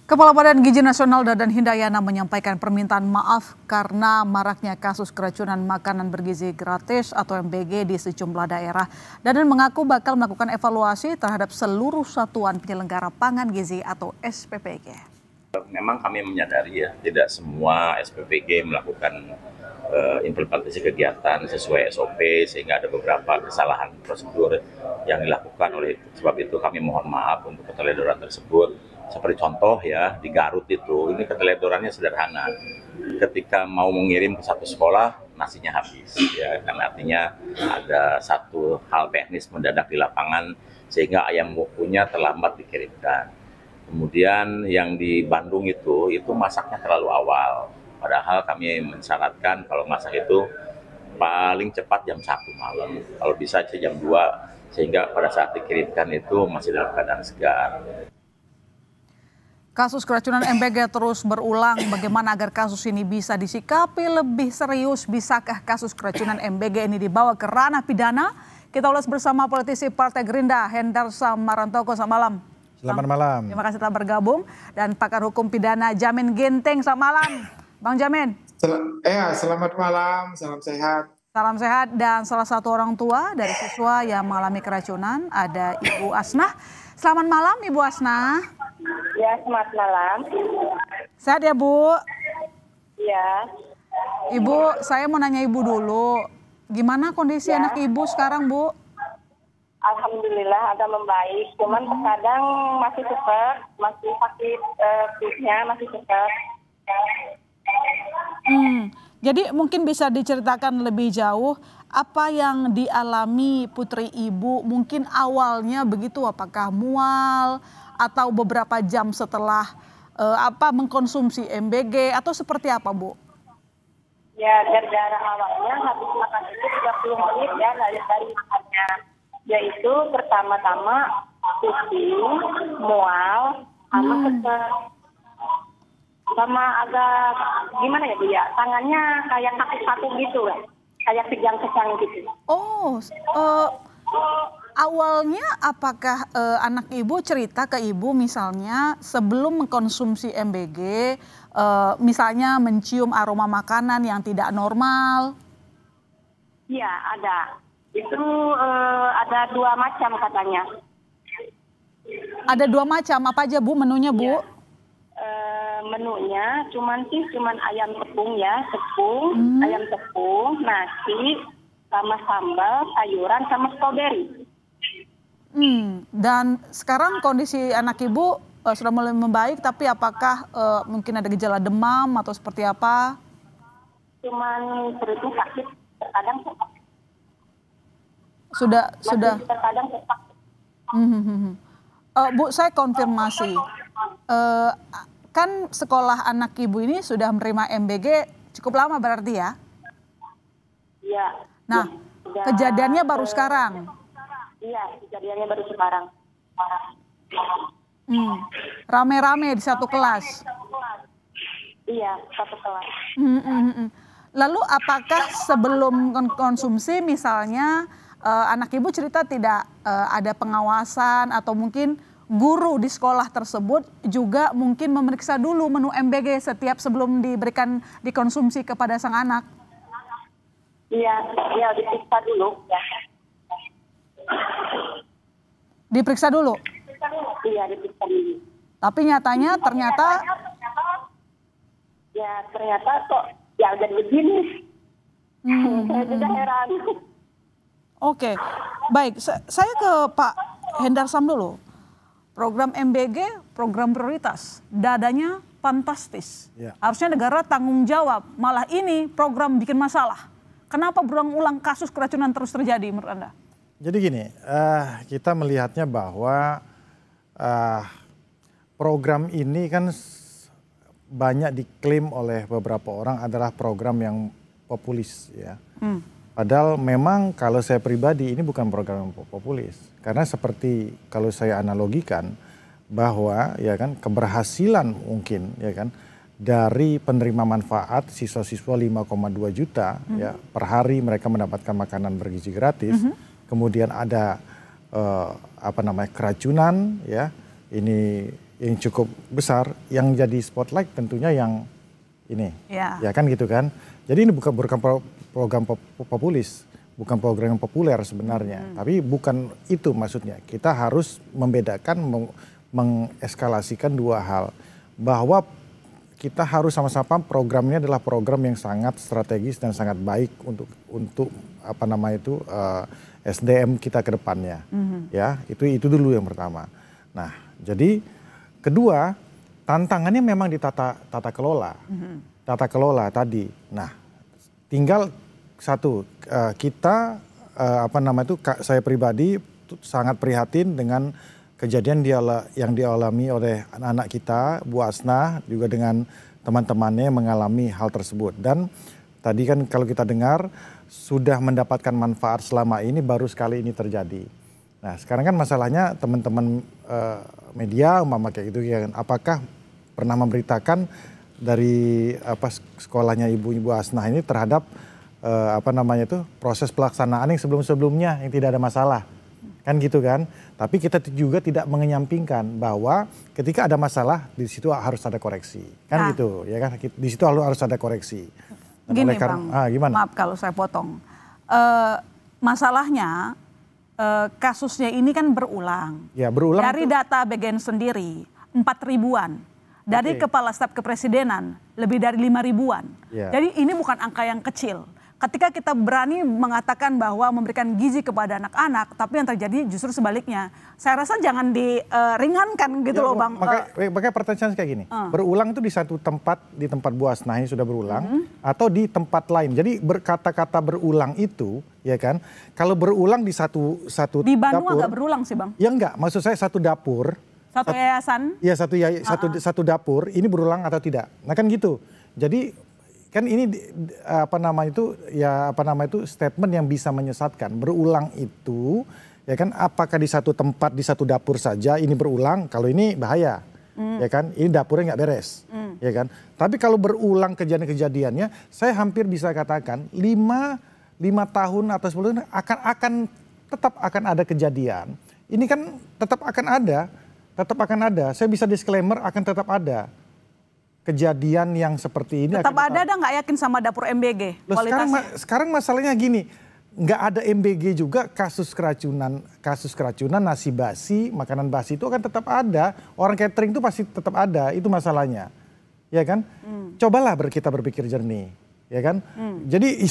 Kepala Badan Gizi Nasional Dadan Hindayana menyampaikan permintaan maaf karena maraknya kasus keracunan makanan bergizi gratis atau MBG di sejumlah daerah. Dadan mengaku bakal melakukan evaluasi terhadap seluruh satuan penyelenggara pangan gizi atau SPPG. Memang kami menyadari ya, tidak semua SPPG melakukan implementasi kegiatan sesuai SOP sehingga ada beberapa kesalahan prosedur yang dilakukan. Oleh sebab itu kami mohon maaf untuk keteledoran tersebut. Seperti contoh ya, di Garut itu, ini keteledorannya sederhana. Ketika mau mengirim ke satu sekolah, nasinya habis. Ya, karena artinya ada satu hal teknis mendadak di lapangan, sehingga ayam wokunya terlambat dikirimkan. Kemudian yang di Bandung itu masaknya terlalu awal. Padahal kami mensyaratkan kalau masak itu paling cepat jam 1 malam. Kalau bisa jam 2, sehingga pada saat dikirimkan itu masih dalam keadaan segar. Kasus keracunan MBG terus berulang. Bagaimana agar kasus ini bisa disikapi lebih serius? Bisakah kasus keracunan MBG ini dibawa ke ranah pidana? Kita ulas bersama politisi Partai Gerindra, Hendarsam Marantoko. Selamat malam. Selamat malam. Terima kasih telah bergabung. Dan pakar hukum pidana Jamin Ginting. Selamat malam, Bang Jamin. Selamat malam. Salam sehat. Salam sehat. Dan salah satu orang tua dari siswa yang mengalami keracunan ada Ibu Asnah. Selamat malam, Ibu Asnah. Ya, selamat malam. Sehat ya, Bu? Ya. Ibu, saya mau nanya Ibu dulu. Gimana kondisi anak Ibu sekarang, Bu? Alhamdulillah agak membaik. Cuman terkadang masih sesek, masih sakit perutnya, masih sesek. Jadi mungkin bisa diceritakan lebih jauh apa yang dialami putri Ibu mungkin awalnya begitu, apakah mual atau beberapa jam setelah mengkonsumsi MBG atau seperti apa, Bu? Ya, gara-gara awalnya habis makan itu 30 menit ya dari makannya. Yaitu pertama-tama pusing, mual, sama sesek. Sama agak gimana ya, Bu ya? Tangannya kayak sakit satu gitu ya. Kayak kejang-kejang gitu. Awalnya apakah anak Ibu cerita ke Ibu misalnya sebelum mengkonsumsi MBG, misalnya mencium aroma makanan yang tidak normal? Iya, ada. Itu ada 2 macam katanya. Ada 2 macam, apa aja Bu menunya, Bu? Ya. Menunya cuman ayam tepung ya, ayam tepung, nasi, sama sambal, sayuran, sama stroberi. Dan sekarang kondisi anak Ibu sudah mulai membaik, tapi apakah mungkin ada gejala demam atau seperti apa? Cuman perutnya sakit, terkadang sesak. Sudah. Terkadang sesak. Bu, saya konfirmasi. Kan sekolah anak Ibu ini sudah menerima MBG cukup lama berarti ya? Iya. Nah, kejadiannya baru sekarang? Iya, kejadiannya baru sekarang. Rame-rame di satu kelas? Iya, satu kelas. Lalu apakah sebelum konsumsi misalnya anak Ibu cerita tidak ada pengawasan atau mungkin guru di sekolah tersebut juga mungkin memeriksa dulu menu MBG setiap sebelum dikonsumsi kepada sang anak? Iya, diperiksa dulu. Ya. Diperiksa dulu? Iya, diperiksa dulu. Tapi nyatanya ternyata kok ya jadi begini. Saya juga heran. Oke, baik. Saya ke Pak Hendarsam dulu. Program MBG, program prioritas, dadanya fantastis. Ya. Harusnya negara tanggung jawab, malah ini program bikin masalah. Kenapa berulang-ulang kasus keracunan terus terjadi menurut Anda? Jadi gini, kita melihatnya bahwa program ini kan banyak diklaim oleh beberapa orang adalah program yang populis ya. Padahal memang kalau saya pribadi ini bukan program populis. Karena seperti kalau saya analogikan bahwa ya kan keberhasilan mungkin ya kan dari penerima manfaat siswa-siswa 5,2 juta ya per hari mereka mendapatkan makanan bergizi gratis. Kemudian ada keracunan ya. Ini yang cukup besar, yang jadi spotlight tentunya yang ini, Ya. ya kan gitu kan. Jadi ini bukan program populis, bukan program yang populer sebenarnya, tapi bukan itu maksudnya. Kita harus membedakan, mengeskalasikan dua hal, bahwa kita harus sama-sama programnya adalah program yang sangat strategis dan sangat baik untuk apa namanya itu SDM kita ke depannya, ya itu dulu yang pertama. Nah, jadi kedua tantangannya memang di tata kelola tadi. Nah, tinggal satu kita apa namanya itu saya pribadi sangat prihatin dengan kejadian yang dialami oleh anak-anak kita, Bu Asnah, juga dengan teman-temannya mengalami hal tersebut. Dan tadi kan kalau kita dengar sudah mendapatkan manfaat selama ini, baru sekali ini terjadi. Nah sekarang kan masalahnya teman-teman media umpama kayak gitu ya, apakah pernah memberitakan dari sekolahnya Ibu Asnah ini terhadap apa namanya itu proses pelaksanaan yang sebelum-sebelumnya yang tidak ada masalah. Kan gitu kan, tapi kita juga tidak mengenyampingkan bahwa ketika ada masalah di situ harus ada koreksi, kan gitu, ya kan, di situ harus ada koreksi. Dan Gini Bang, gimana? Maaf kalau saya potong, masalahnya kasusnya ini kan berulang. Ya berulang. Dari data BGN sendiri 4.000-an, dari Kepala Staf Kepresidenan lebih dari 5.000-an. Ya. Jadi ini bukan angka yang kecil. Ketika kita berani mengatakan bahwa memberikan gizi kepada anak-anak, tapi yang terjadi justru sebaliknya. Saya rasa jangan diringankan gitu loh Bang. Makanya pertanyaan kayak gini, berulang itu di satu tempat, di tempat Bu Asnah ini sudah berulang, atau di tempat lain. Jadi berkata-kata berulang itu, ya kan, kalau berulang di satu di Bandung dapur, agak berulang sih Bang. Ya enggak, maksud saya satu dapur. Satu yayasan. Iya satu dapur, ini berulang atau tidak. Nah kan gitu, jadi kan ini apa nama itu statement yang bisa menyesatkan. Berulang itu ya kan, apakah di satu tempat di satu dapur saja ini berulang, kalau ini bahaya ya kan, ini dapurnya nggak beres ya kan. Tapi kalau berulang kejadiannya, saya hampir bisa katakan 5 tahun atau 10 tahun tetap akan ada kejadian. Ini kan tetap akan ada, saya bisa disclaimer, akan tetap ada kejadian yang seperti ini. Tetap ada nggak yakin sama dapur MBG kualitasnya? Sekarang masalahnya gini, nggak ada MBG juga, kasus keracunan nasi basi, makanan basi itu akan tetap ada. Orang catering itu pasti tetap ada, itu masalahnya, ya kan? Cobalah kita berpikir jernih, ya kan? Jadi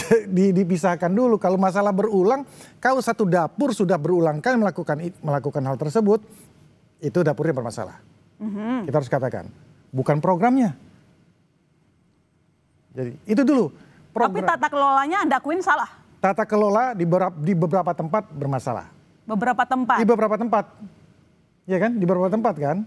dipisahkan dulu. Kalau masalah berulang, kalau satu dapur sudah berulang kali melakukan hal tersebut, itu dapurnya bermasalah. Kita harus katakan, bukan programnya. Jadi itu dulu. Tapi tata kelolanya Anda akuin salah? Tata kelola di beberapa tempat bermasalah. Beberapa tempat? Di beberapa tempat. Ya kan, di beberapa tempat kan.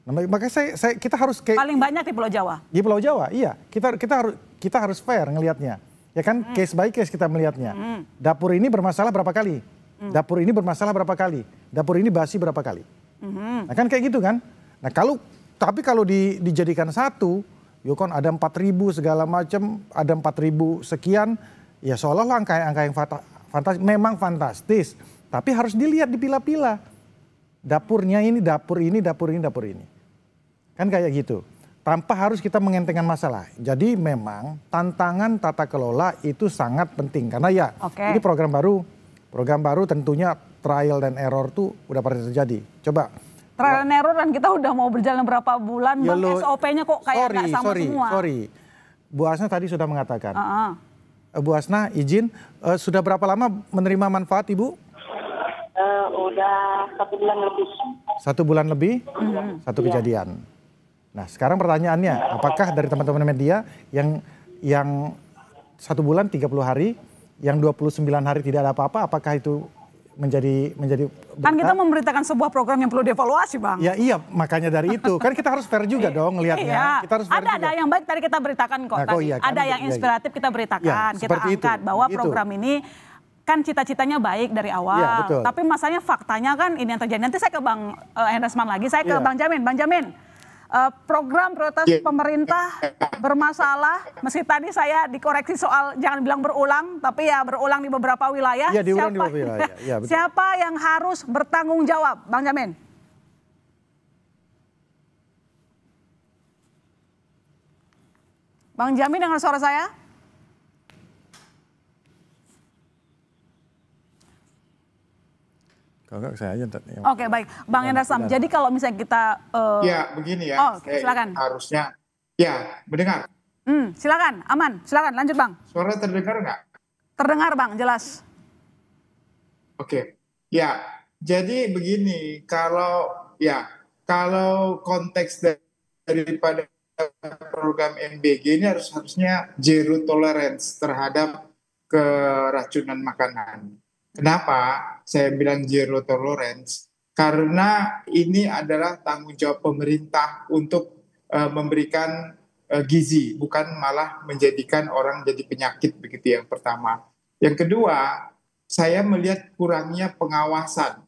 Nah, makanya kita harus paling banyak di Pulau Jawa? Di Pulau Jawa, iya. Kita harus fair ngelihatnya. Ya kan, case by case kita melihatnya. Dapur ini bermasalah berapa kali? Dapur ini bermasalah berapa kali? Dapur ini basi berapa kali? Nah kan kayak gitu kan. Nah tapi kalau dijadikan satu, ya kan ada 4.000 segala macam, ada 4.000 sekian, ya seolah-olah angka yang fantastis, memang fantastis, tapi harus dilihat dipilah-pilah. Dapurnya ini, dapur ini, dapur ini, dapur ini. Kan kayak gitu. Tanpa harus kita mengentengkan masalah. Jadi memang tantangan tata kelola itu sangat penting, karena ya ini program baru tentunya trial dan error tuh udah pernah terjadi. Coba. Trial and error dan kita udah mau berjalan berapa bulan, Bang, SOP-nya kok kayak nggak sama semua. Sorry, Bu Asnah tadi sudah mengatakan. Bu Asnah izin, sudah berapa lama menerima manfaat Ibu? Udah 1 bulan lebih. 1 bulan lebih? Satu kejadian. Nah sekarang pertanyaannya, apakah dari teman-teman media yang 1 bulan 30 hari, yang 29 hari tidak ada apa-apa, apakah itu menjadi kan kita memberitakan sebuah program yang perlu dievaluasi Bang. Ya iya, makanya dari itu kan kita harus fair juga dong ngelihatnya. Iya. Kita harus fair ada yang baik tadi kita beritakan kok. Iya, kan? Ada yang inspiratif kita beritakan, kita angkat bahwa program ini kan cita-citanya baik dari awal. Ya, betul. Tapi masalahnya faktanya kan ini yang terjadi. Nanti saya ke Bang Henresman lagi, saya ke Bang Jamin. Bang Jamin, program prioritas pemerintah bermasalah. Meski tadi saya dikoreksi soal jangan bilang berulang, tapi ya berulang di beberapa wilayah. Iya, diulang di beberapa wilayah. Ya, betul. Siapa yang harus bertanggung jawab, Bang Jamin? Bang Jamin dengar suara saya? Kalau enggak saya aja. Oke, baik. Bang Hendra Sam, jadi kalau misalnya kita... Ya, begini ya. Oh, silakan. Harusnya, ya, mendengar. Silakan, aman. Silakan, lanjut Bang. Suara terdengar nggak? Terdengar Bang, jelas. Oke. Ya, jadi begini, kalau konteks daripada program MBG ini harusnya zero tolerance terhadap keracunan makanan. Kenapa saya bilang zero tolerance? Karena ini adalah tanggung jawab pemerintah untuk memberikan gizi, bukan malah menjadikan orang jadi penyakit, begitu yang pertama. Yang kedua, saya melihat kurangnya pengawasan.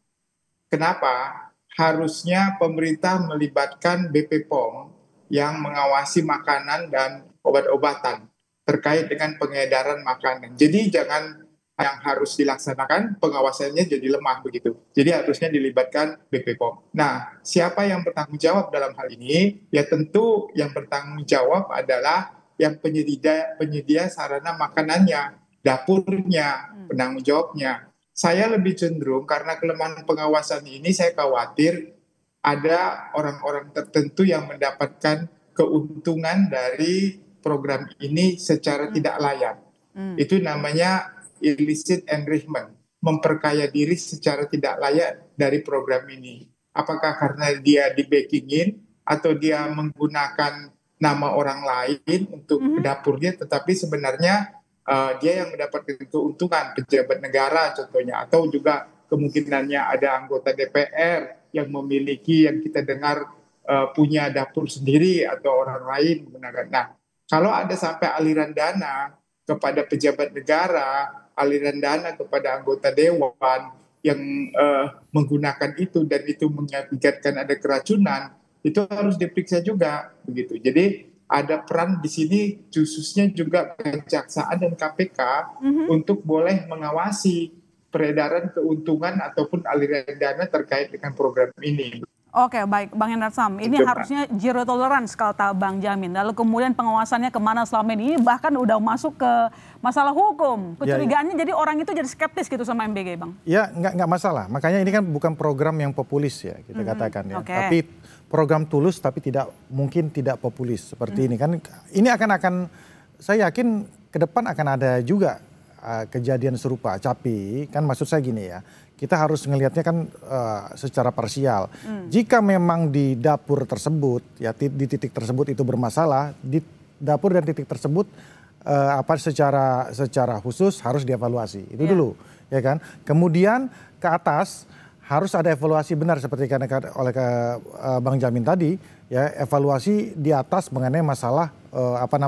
Kenapa? Harusnya pemerintah melibatkan BP POM yang mengawasi makanan dan obat-obatan terkait dengan pengedaran makanan. Jadi jangan yang harus dilaksanakan pengawasannya jadi lemah begitu. Jadi harusnya dilibatkan BP POM. Nah, siapa yang bertanggung jawab dalam hal ini? Ya tentu yang bertanggung jawab adalah yang penyedia sarana makanannya, dapurnya, penanggung jawabnya. Saya lebih cenderung karena kelemahan pengawasan ini saya khawatir ada orang-orang tertentu yang mendapatkan keuntungan dari program ini secara tidak layak. Itu namanya illicit enrichment, memperkaya diri secara tidak layak dari program ini. Apakah karena dia di-backingin atau dia menggunakan nama orang lain untuk dapurnya, tetapi sebenarnya dia yang mendapatkan keuntungan, pejabat negara contohnya, atau juga kemungkinannya ada anggota DPR yang memiliki, yang kita dengar punya dapur sendiri atau orang lain menggunakan. Nah, kalau ada sampai aliran dana kepada pejabat negara, aliran dana kepada anggota dewan yang menggunakan itu dan itu mengakibatkan ada keracunan, itu harus diperiksa juga begitu. Jadi ada peran di sini khususnya juga kejaksaan dan KPK untuk boleh mengawasi peredaran keuntungan ataupun aliran dana terkait dengan program ini. Oke, baik Bang Hendra Sam, ini harusnya zero tolerance kata Bang Jamin. Lalu kemudian pengawasannya kemana selama ini, bahkan udah masuk ke masalah hukum. Kecurigaannya jadi orang itu jadi skeptis gitu sama MBG, Bang. Ya, nggak masalah. Makanya ini kan bukan program yang populis ya, kita katakan ya. Tapi program tulus tapi mungkin tidak populis seperti ini kan. Ini akan saya yakin ke depan akan ada juga kejadian serupa. Tapi kan maksud saya gini ya, kita harus ngelihatnya kan secara parsial. Jika memang di dapur tersebut, ya di titik tersebut itu bermasalah, di dapur dan titik tersebut secara khusus harus dievaluasi. Itu dulu, ya kan. Kemudian ke atas harus ada evaluasi benar seperti oleh Bang Jamin tadi, ya evaluasi di atas mengenai masalah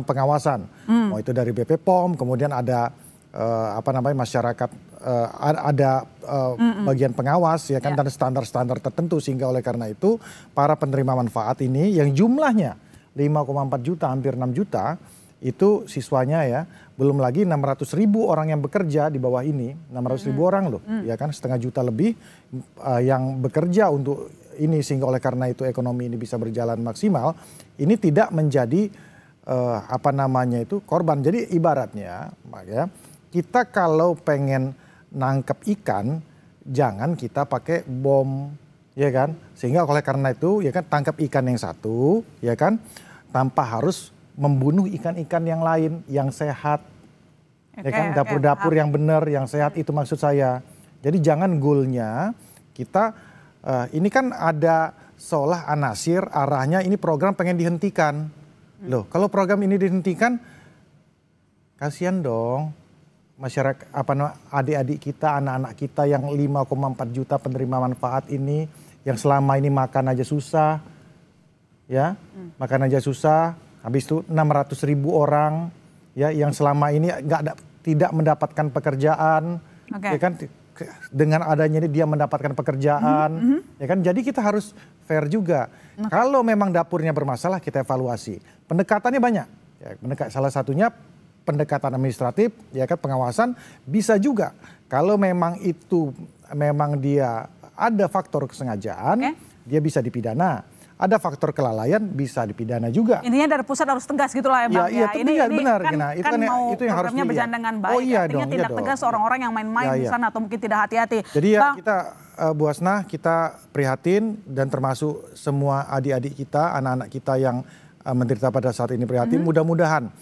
pengawasan. Mau itu dari BP POM, kemudian ada masyarakat, ada bagian pengawas ya kan, dan standar-standar tertentu, sehingga oleh karena itu para penerima manfaat ini yang jumlahnya 5,4 juta, hampir 6 juta itu siswanya ya, belum lagi 600.000 orang yang bekerja di bawah ini, 600.000 orang loh, ya kan, setengah juta lebih yang bekerja untuk ini, sehingga oleh karena itu ekonomi ini bisa berjalan maksimal. Ini tidak menjadi korban. Jadi ibaratnya ya, kita kalau pengen nangkep ikan, jangan kita pakai bom, ya kan? Sehingga oleh karena itu, ya kan, tangkap ikan yang satu, ya kan, tanpa harus membunuh ikan-ikan yang lain, yang sehat, ya kan, dapur-dapur yang benar, yang sehat, itu maksud saya. Jadi jangan goalnya kita, ini kan ada seolah anasir arahnya ini program pengen dihentikan. Loh, kalau program ini dihentikan, kasihan dong masyarakat, adik-adik kita, anak-anak kita yang 5,4 juta penerima manfaat ini, yang selama ini makan aja susah, ya, makan aja susah. Habis itu 600.000 orang, ya, yang selama ini tidak mendapatkan pekerjaan, ya kan, dengan adanya ini dia mendapatkan pekerjaan, ya kan. Jadi kita harus fair juga. Kalau memang dapurnya bermasalah, kita evaluasi. Pendekatannya banyak. Ya, salah satunya pendekatan administratif, ya kan, pengawasan. Bisa juga kalau memang dia ada faktor kesengajaan, dia bisa dipidana. ada faktor kelalaian bisa dipidana juga. Intinya dari pusat harus tegas gitu lah ya Bang. Iya, Ini benar. kan, Nah, kan mau itu yang harus programnya dilihat. berjalan dengan baik. Oh iya Artinya dong, tindak tegas orang-orang yang main-main di sana atau mungkin tidak hati-hati. Jadi ya Bang, kita Bu Hasnah, kita prihatin dan termasuk semua adik-adik kita, anak-anak kita yang menderita pada saat ini prihatin. Mudah-mudahan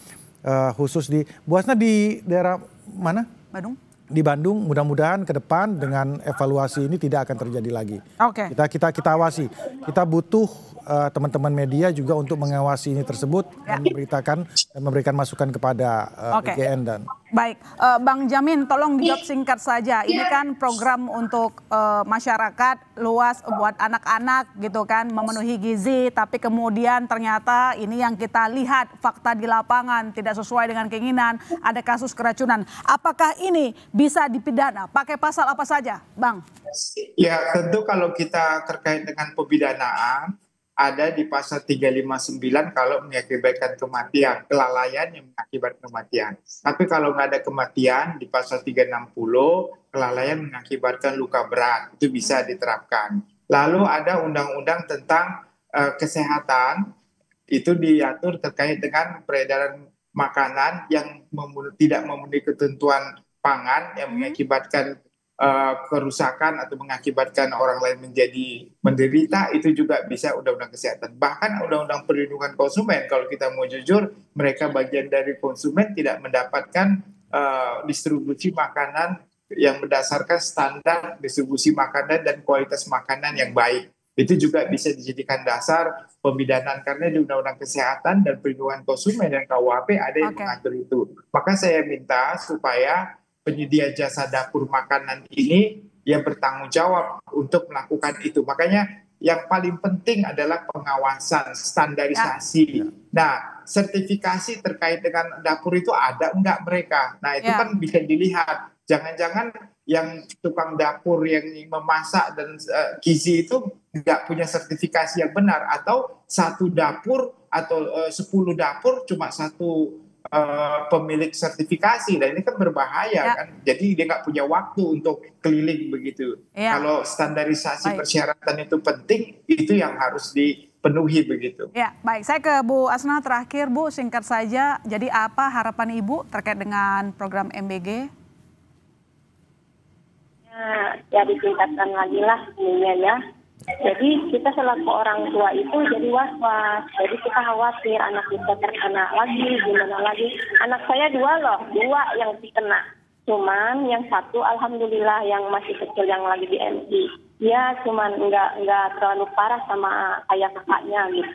khusus di Bu Hasnah di daerah mana? Bandung. Di Bandung, mudah-mudahan ke depan dengan evaluasi ini tidak akan terjadi lagi. Oke. Kita awasi. Kita butuh teman-teman media juga untuk mengawasi ini tersebut dan memberitakan dan memberikan masukan kepada BGN dan. Baik, Bang Jamin, tolong dijawab singkat saja. Ini kan program untuk masyarakat luas buat anak-anak gitu kan, memenuhi gizi, tapi kemudian ternyata ini yang kita lihat fakta di lapangan tidak sesuai dengan keinginan, ada kasus keracunan. Apakah ini bisa dipidana? Pakai pasal apa saja, Bang? Ya, tentu kalau kita terkait dengan pemidanaan, ada di pasal 359 kalau mengakibatkan kematian, kelalaian yang mengakibatkan kematian. Tapi kalau nggak ada kematian, di pasal 360, kelalaian mengakibatkan luka berat, itu bisa diterapkan. Lalu ada undang-undang tentang kesehatan, itu diatur terkait dengan peredaran makanan yang tidak memenuhi ketentuan pangan yang mengakibatkan kerusakan atau mengakibatkan orang lain menjadi menderita, itu juga bisa undang-undang kesehatan. Bahkan undang-undang perlindungan konsumen, kalau kita mau jujur, mereka bagian dari konsumen tidak mendapatkan distribusi makanan yang berdasarkan standar distribusi makanan dan kualitas makanan yang baik. Itu juga bisa dijadikan dasar pemidanaan karena di undang-undang kesehatan dan perlindungan konsumen dan KUHP ada yang mengatur itu. Maka saya minta supaya penyedia jasa dapur makanan ini yang bertanggung jawab untuk melakukan itu. Makanya yang paling penting adalah pengawasan, standarisasi. Nah, sertifikasi terkait dengan dapur itu ada enggak mereka? Nah, itu kan bisa dilihat. Jangan-jangan yang tukang dapur yang memasak dan gizi itu enggak punya sertifikasi yang benar. Atau satu dapur atau 10 dapur cuma satu pemilik sertifikasi, dan ini kan berbahaya kan, jadi dia nggak punya waktu untuk keliling begitu. Kalau standarisasi persyaratan itu penting, itu yang harus dipenuhi begitu. Ya, baik. Saya ke Bu Asna terakhir, Bu, singkat saja. Jadi apa harapan Ibu terkait dengan program MBG? Ya ditingkatkan lagi lah ininya ya. Jadi kita selaku orang tua itu jadi was-was. Jadi kita khawatir anak kita terkena lagi, gimana lagi. Anak saya 2 yang terkena. Cuman yang satu alhamdulillah yang masih kecil yang lagi di MI. Ya cuman nggak terlalu parah sama kayak kakaknya gitu.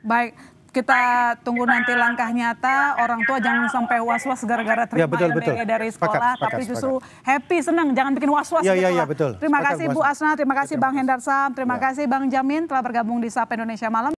Baik. Kita tunggu nanti langkah nyata, orang tua jangan sampai was-was gara-gara terima MBG dari sekolah, tapi justru happy, senang, jangan bikin was-was. Betul. Terima kasih Bu Asna, terima kasih Bang Hendar Sam, terima kasih Bang Jamin telah bergabung di Sapa Indonesia Malam.